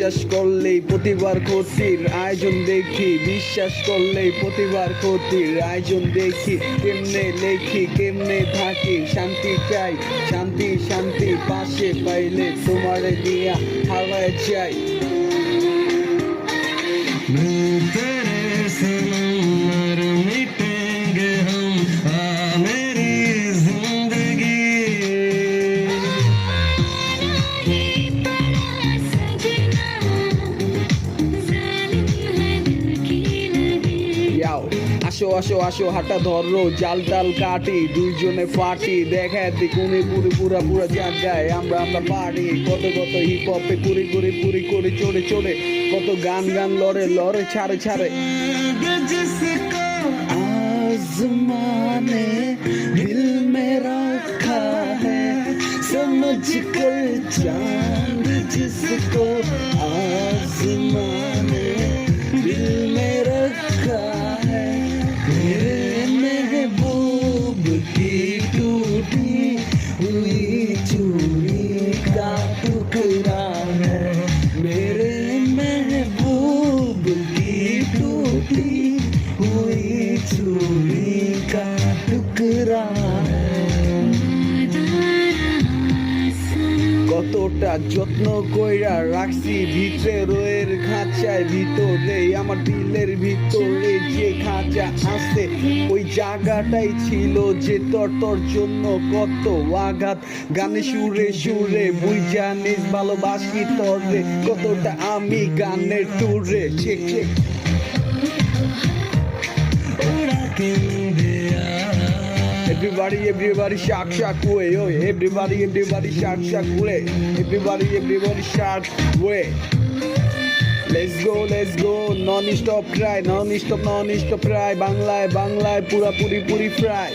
বিশ্বাস করলেই প্রতিবার ক্ষতির আয়োজন দেখি, বিশ্বাস করলেই প্রতিবার ক্ষতির আয়োজন দেখি। কেমনে লেখি কেমনে থাকি, শান্তি চাই শান্তি শান্তি, পাশে পাইলে তোমারে দিয়া হাওয়ায় চাই। আসো আসো আসো হাঁটা ধরো, জাল টাল কাটি, দুইজনে ফাটি, দেখা কোনে পুরি পুরা পুরা জায়গায় আমরা পারি। কত কত হিপ হপে পুরি পুরি পুরি করে চড়ে চড়ে, কত গান গান লড়ে লড়ে ছাড়ে ছাড়ে। आज़माने दिल में रखा है, समझ कर चांद जिसको आज़माने दिल में रखा है। मेरे महबूब की टूटी हुई चूड़ी का टुकड़ा है, मेरे महबूब की टूटी हुई चूड़ी का टुकड़ा है। কতটা যত্ন কইরা রাখছি ভিতরে রয়ের খাঁচায়, ভিতরে আমার দিলের ভিতরে যে খাঁচা আছে, ওই জায়গাটাই ছিল যে তোর জন্য কত আঘাত। গানে সুরে সুরে বুঝ জানিস ভালোবাসি তোরে, কতটা আমি গানের টুরে। ঠিক ঠিক Everybody shark way, oh everybody shark way, everybody shark way. Let's go, non stop cry, non stop cry, বাংলায় পুরা পুরি fry.